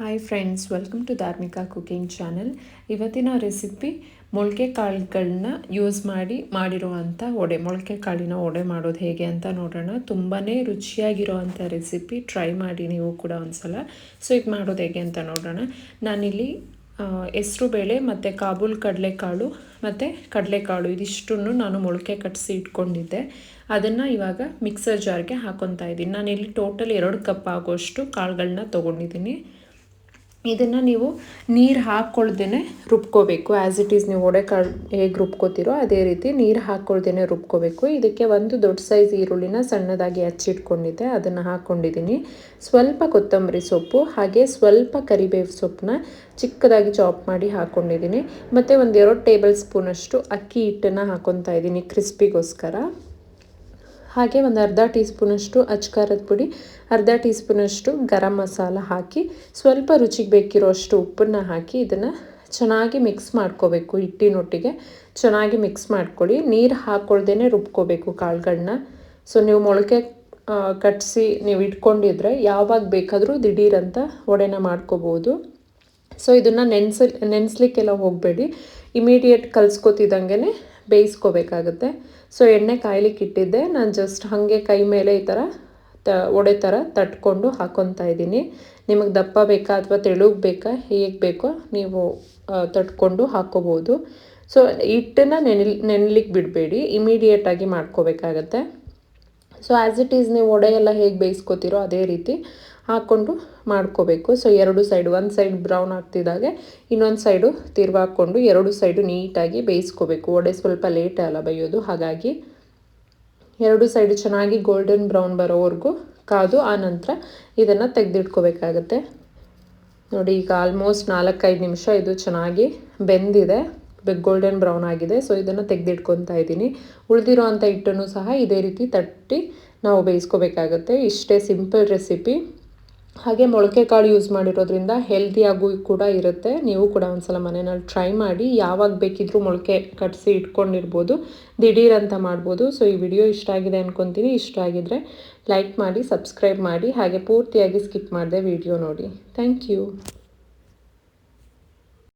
Hi friends, welcome to Dharmika cooking channel. ಇವತ್ತಿನ recipe ಮೊಳಕೆ ಕಾಳುಗಳನ್ನ ಯೂಸ್ ಮಾಡಿರುವಂಥ ಮೊಳಕೆ ಕಾಳಿನ ವಡೆ ಮಾಡೋದು ಹೇಗೆ ಅಂತ ನೋಡೋಣ. ತುಂಬಾ ರುಚಿಯಾಗಿರುವಂಥ ರೆಸಿಪಿ, ಟ್ರೈ ಮಾಡಿ ನೀವು ಕೂಡ ಒಂದ್ಸಲ. ಸೊ ಇದು ಮಾಡೋದು ಹೇಗೆ ಅಂತ ನೋಡೋಣ. ನಾನಿಲ್ಲಿ ಹೆಸರು ಬೇಳೆ ಮತ್ತು ಕಾಬೂಲ್ ಕಡಲೆಕಾಳು ಮತ್ತು ಕಡಲೆಕಾಳು ಇದಿಷ್ಟನ್ನು ನಾನು ಮೊಳಕೆ ಕಟ್ಟಿಸಿ ಇಟ್ಕೊಂಡಿದ್ದೆ. ಅದನ್ನು ಇವಾಗ ಮಿಕ್ಸರ್ ಜಾರ್ಗೆ ಹಾಕೊತಾ ಇದ್ದೀನಿ. ನಾನಿಲ್ಲಿ ಟೋಟಲ್ 2 ಕಪ್ ಆಗೋಷ್ಟು ಕಾಳುಗಳನ್ನ ತೊಗೊಂಡಿದ್ದೀನಿ. ಇದನ್ನು ನೀವು ನೀರು ಹಾಕ್ಕೊಳ್ದೇ ರುಬ್ಕೋಬೇಕು. ಆ್ಯಸ್ ಇಟ್ ಈಸ್ ನೀವು ಕಾಳು ಹೇಗೆ ರುಬ್ಕೋತಿರೋ ಅದೇ ರೀತಿ ನೀರು ಹಾಕ್ಕೊಳ್ದೇ ರುಬ್ಕೋಬೇಕು. ಇದಕ್ಕೆ ಒಂದು ದೊಡ್ಡ ಸೈಜ್ ಈರುಳ್ಳಿನ ಸಣ್ಣದಾಗಿ ಹಚ್ಚಿಟ್ಕೊಂಡಿದ್ದೆ, ಅದನ್ನು ಹಾಕ್ಕೊಂಡಿದ್ದೀನಿ. ಸ್ವಲ್ಪ ಕೊತ್ತಂಬರಿ ಸೊಪ್ಪು ಹಾಗೆ ಸ್ವಲ್ಪ ಕರಿಬೇವು ಸೊಪ್ಪನ್ನ ಚಿಕ್ಕದಾಗಿ ಚಾಪ್ ಮಾಡಿ ಹಾಕ್ಕೊಂಡಿದ್ದೀನಿ. ಮತ್ತು 1-2 ಟೇಬಲ್ ಸ್ಪೂನಷ್ಟು ಅಕ್ಕಿ ಹಿಟ್ಟನ್ನು ಹಾಕ್ಕೊತಾ ಇದ್ದೀನಿ ಕ್ರಿಸ್ಪಿಗೋಸ್ಕರ. ಹಾಗೆ ಒಂದು ಅರ್ಧ ಟೀ ಸ್ಪೂನಷ್ಟು ಅಚ್ಕಾರದ ಪುಡಿ, ಅರ್ಧ ಟೀ ಸ್ಪೂನಷ್ಟು ಗರಂ ಮಸಾಲ ಹಾಕಿ ಸ್ವಲ್ಪ ರುಚಿಗೆ ಬೇಕಿರೋಷ್ಟು ಉಪ್ಪನ್ನು ಹಾಕಿ ಇದನ್ನು ಚೆನ್ನಾಗಿ ಮಿಕ್ಸ್ ಮಾಡ್ಕೋಬೇಕು. ಹಿಟ್ಟಿನೊಟ್ಟಿಗೆ ಚೆನ್ನಾಗಿ ಮಿಕ್ಸ್ ಮಾಡ್ಕೊಳ್ಳಿ. ನೀರು ಹಾಕ್ಕೊಳ್ದೇ ರುಬ್ಕೋಬೇಕು ಕಾಳುಗಳನ್ನ. ಸೊ ನೀವು ಮೊಳಕೆ ಕಟ್ಟಿಸಿ ನೀವು ಇಟ್ಕೊಂಡಿದ್ರೆ ಯಾವಾಗ ಬೇಕಾದರೂ ದಿಢೀರಂತ ವಡೆನ ಮಾಡ್ಕೋಬೋದು. ಸೊ ಇದನ್ನು ನೆನೆಸ್ಲಿಕ್ಕೆಲ್ಲ ಹೋಗಬೇಡಿ, ಇಮಿಡಿಯೇಟ್ ಕಲಿಸ್ಕೊತಿದ್ದಂಗೆ ಬೇಯಿಸ್ಕೋಬೇಕಾಗುತ್ತೆ. ಸೊ ಎಣ್ಣೆ ಕಾಯ್ಲಿಕ್ಕೆ ಇಟ್ಟಿದ್ದೆ, ನಾನು ಜಸ್ಟ್ ಹಾಗೆ ಕೈ ಮೇಲೆ ಈ ಥರ ವಡೆ ಥರ ತಟ್ಕೊಂಡು ಹಾಕ್ಕೊತಾ ಇದ್ದೀನಿ. ನಿಮಗೆ ದಪ್ಪ ಬೇಕಾ ಅಥವಾ ತೆಳುಗೆ ಬೇಕಾ, ಹೇಗೆ ಬೇಕೋ ನೀವು ತಟ್ಕೊಂಡು ಹಾಕ್ಕೋಬೋದು. ಸೊ ಹಿಟ್ಟನ್ನು ನೆನೆಲಿಕ್ಕೆ ಬಿಡಬೇಡಿ, ಇಮಿಡಿಯೇಟಾಗಿ ಮಾಡ್ಕೋಬೇಕಾಗತ್ತೆ. ಸೊ ಆ್ಯಸ್ ಇಟ್ ಈಸ್ ನೀವು ವಡೆ ಎಲ್ಲ ಹೇಗೆ ಬೇಯಿಸ್ಕೋತಿರೋ ಅದೇ ರೀತಿ ಹಾಕ್ಕೊಂಡು ಮಾಡ್ಕೋಬೇಕು. ಸೊ 2 ಸೈಡು, ಒಂದು ಸೈಡ್ ಬ್ರೌನ್ ಆಗ್ತಿದ್ದಾಗೆ ಇನ್ನೊಂದು ಸೈಡು ತಿರ್ವಾಕೊಂಡು 2 ಸೈಡು ನೀಟಾಗಿ ಬೇಯಿಸ್ಕೋಬೇಕು. ವಡೆ ಸ್ವಲ್ಪ ಲೇಟ್ ಅಲ್ಲ ಬೇಯೋದು, ಹಾಗಾಗಿ 2 ಸೈಡು ಚೆನ್ನಾಗಿ ಗೋಲ್ಡನ್ ಬ್ರೌನ್ ಬರೋವರೆಗೂ ಕಾದು ಆ ನಂತರ ಇದನ್ನು ತೆಗೆದಿಟ್ಕೋಬೇಕಾಗತ್ತೆ. ನೋಡಿ, ಈಗ ಆಲ್ಮೋಸ್ಟ್ 4-5 ನಿಮಿಷ ಇದು ಚೆನ್ನಾಗಿ ಬೆಂದಿದೆ, ಗೋಲ್ಡನ್ ಬ್ರೌನ್ ಆಗಿದೆ. ಸೊ ಇದನ್ನು ತೆಗೆದಿಟ್ಕೊತಾ ಇದ್ದೀನಿ. ಉಳಿದಿರೋ ಅಂಥ ಹಿಟ್ಟನ್ನು ಸಹ ಇದೇ ರೀತಿ ತಟ್ಟಿ ನಾವು ಬೇಯಿಸ್ಕೋಬೇಕಾಗತ್ತೆ. ಇಷ್ಟೇ ಸಿಂಪಲ್ ರೆಸಿಪಿ. ಹಾಗೆ ಮೊಳಕೆ ಕಾಳು ಯೂಸ್ ಮಾಡಿರೋದ್ರಿಂದ ಹೆಲ್ದಿಯಾಗೂ ಕೂಡ ಇರುತ್ತೆ. ನೀವು ಕೂಡ ಒಂದ್ಸಲ ಮನೆಯಲ್ಲಿ ಟ್ರೈ ಮಾಡಿ. ಯಾವಾಗ ಬೇಕಿದ್ರೂ ಮೊಳಕೆ ಕಟ್ಟಿಸಿ ಇಟ್ಕೊಂಡಿರ್ಬೋದು, ದಿಢೀರಂತ ಮಾಡ್ಬೋದು. ಸೊ ಈ ವಿಡಿಯೋ ಇಷ್ಟ ಆಗಿದೆ ಅಂದ್ಕೊತೀನಿ. ಇಷ್ಟ ಆಗಿದ್ರೆ ಲೈಕ್ ಮಾಡಿ, ಸಬ್ಸ್ಕ್ರೈಬ್ ಮಾಡಿ, ಹಾಗೆ ಪೂರ್ತಿಯಾಗಿ ಸ್ಕಿಪ್ ಮಾಡದೆ ವಿಡಿಯೋ ನೋಡಿ. Thank you.